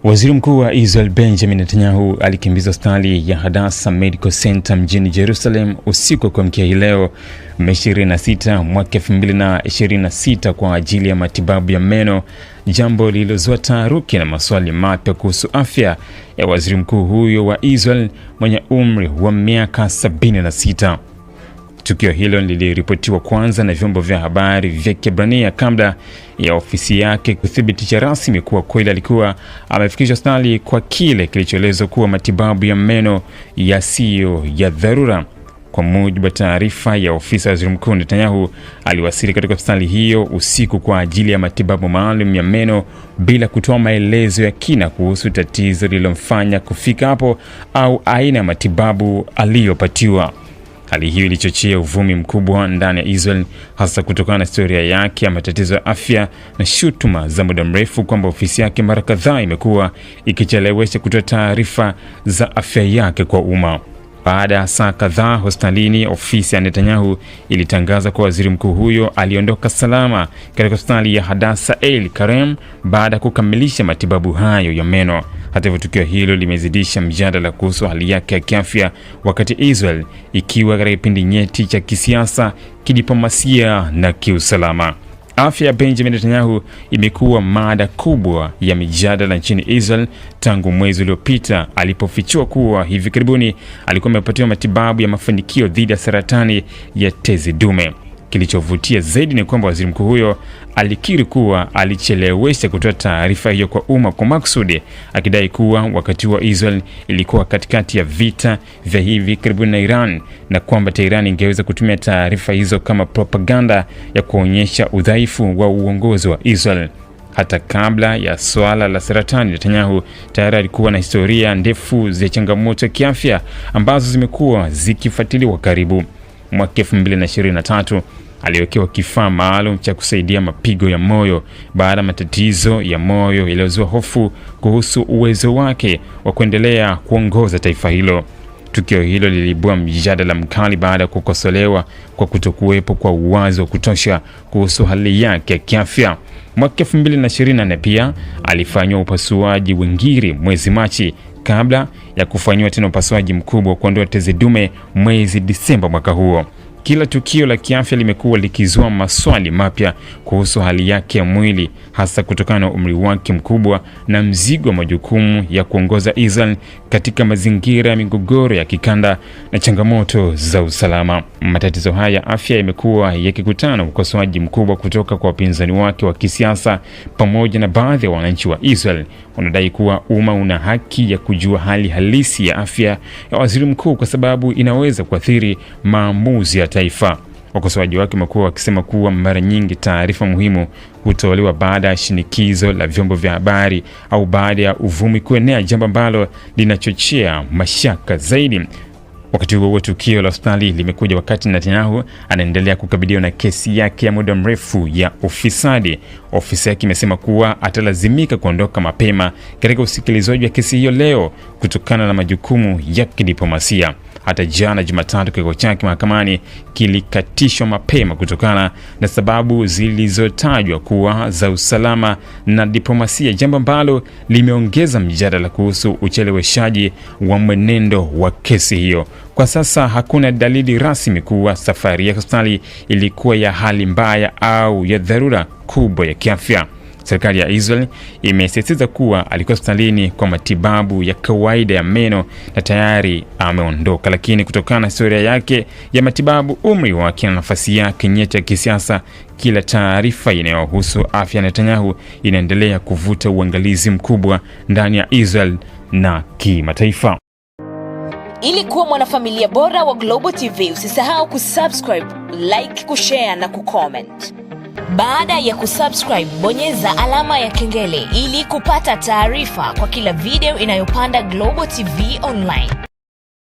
Waziri Mkuu wa Israel Benjamin Netanyahu alikimbiza hospitali ya Hadassah Medical Center mjini Jerusalem usiku wa kuamkia hii leo Mei 26 mwaka 2026 kwa ajili ya matibabu ya meno, jambo lililozua taharuki na maswali mapya kuhusu afya ya waziri mkuu huyo wa Israel mwenye umri wa miaka 76. Tukio hilo liliripotiwa kwanza na vyombo vya habari vya Kiebrania kabla ya ofisi yake kuthibitisha rasmi kuwa kweli alikuwa amefikishwa hospitali kwa kile kilichoelezwa kuwa matibabu ya meno yasiyo ya dharura. Kwa mujibu wa taarifa ya ofisi ya waziri mkuu, Netanyahu aliwasili katika hospitali hiyo usiku kwa ajili ya matibabu maalum ya meno bila kutoa maelezo ya kina kuhusu tatizo lililomfanya kufika hapo au aina ya matibabu aliyopatiwa. Hali hiyo ilichochea uvumi mkubwa ndani ya Israel, hasa kutokana na historia yake ya matatizo ya afya na shutuma za muda mrefu kwamba ofisi yake mara kadhaa imekuwa ikichelewesha kutoa taarifa za afya yake kwa umma. Baada ya saa kadhaa hospitalini, ofisi ya Netanyahu ilitangaza kwa waziri mkuu huyo aliondoka salama katika hospitali ya Hadassah El Karem baada ya kukamilisha matibabu hayo ya meno. Hata hivyo, tukio hilo limezidisha mjadala kuhusu hali yake ya kiafya, wakati Israel ikiwa katika kipindi nyeti cha kisiasa, kidiplomasia na kiusalama. Afya ya Benjamin Netanyahu imekuwa mada kubwa ya mijadala nchini Israel tangu mwezi uliopita alipofichua kuwa hivi karibuni alikuwa amepatiwa matibabu ya mafanikio dhidi ya saratani ya tezi dume. Kilichovutia zaidi ni kwamba waziri mkuu huyo alikiri kuwa alichelewesha kutoa taarifa hiyo kwa umma kwa makusudi, akidai kuwa wakati wa Israel ilikuwa katikati ya vita vya hivi karibuni na Iran na kwamba Tehran ingeweza kutumia taarifa hizo kama propaganda ya kuonyesha udhaifu wa uongozi wa Israel. Hata kabla ya swala la saratani, Netanyahu tayari alikuwa na historia ndefu za changamoto ya kiafya ambazo zimekuwa zikifuatiliwa karibu. Mwaka 2023 aliwekewa kifaa maalum cha kusaidia mapigo ya moyo baada ya matatizo ya moyo yaliyozua hofu kuhusu uwezo wake wa kuendelea kuongoza taifa hilo. Tukio hilo liliibua mjadala mkali baada ya kukosolewa kwa kutokuwepo kwa uwazi wa kutosha kuhusu hali yake ya kiafya. Mwaka 2024 pia alifanywa upasuaji wa ngiri mwezi Machi kabla ya kufanywa tena upasuaji mkubwa wa kuondoa tezi dume mwezi Disemba mwaka huo. Kila tukio la kiafya limekuwa likizua maswali mapya kuhusu hali yake ya mwili, hasa kutokana na umri wake mkubwa na mzigo wa majukumu ya kuongoza Israel katika mazingira ya migogoro ya kikanda na changamoto za usalama. Matatizo haya ya afya yamekuwa yakikutana na ukosoaji mkubwa kutoka kwa wapinzani wake wa kisiasa pamoja na baadhi ya wananchi wa Israel wanadai kuwa umma una haki ya kujua hali halisi ya afya ya waziri mkuu kwa sababu inaweza kuathiri maamuzi ya taifa. Wakosoaji wake wamekuwa wakisema kuwa mara nyingi taarifa muhimu hutolewa baada ya shinikizo la vyombo vya habari au baada ya uvumi kuenea, jambo ambalo linachochea mashaka zaidi. Wakati huo tukio la hospitali limekuja wakati Netanyahu anaendelea kukabiliwa na kesi yake ya muda mrefu ya ufisadi. Ofisi yake imesema kuwa atalazimika kuondoka mapema katika usikilizaji wa kesi hiyo leo kutokana na majukumu ya kidiplomasia. Hata jana Jumatatu, kikao chake mahakamani kilikatishwa mapema kutokana na sababu zilizotajwa kuwa za usalama na diplomasia, jambo ambalo limeongeza mjadala kuhusu ucheleweshaji wa mwenendo wa kesi hiyo. Kwa sasa hakuna dalili rasmi kuwa safari ya hospitali ilikuwa ya hali mbaya au ya dharura kubwa ya kiafya. Serikali ya Israel imesisitiza kuwa alikuwa hospitalini kwa matibabu ya kawaida ya meno na tayari ameondoka, lakini kutokana na historia yake ya matibabu, umri wake na nafasi yake nyeti ya kisiasa, kila taarifa inayohusu afya ya Netanyahu inaendelea kuvuta uangalizi mkubwa ndani ya Israel na kimataifa. Ili kuwa mwanafamilia bora wa Global TV, usisahau kusubscribe, like, kushare na kucomment. Baada ya kusubscribe, bonyeza alama ya kengele ili kupata taarifa kwa kila video inayopanda Global TV Online.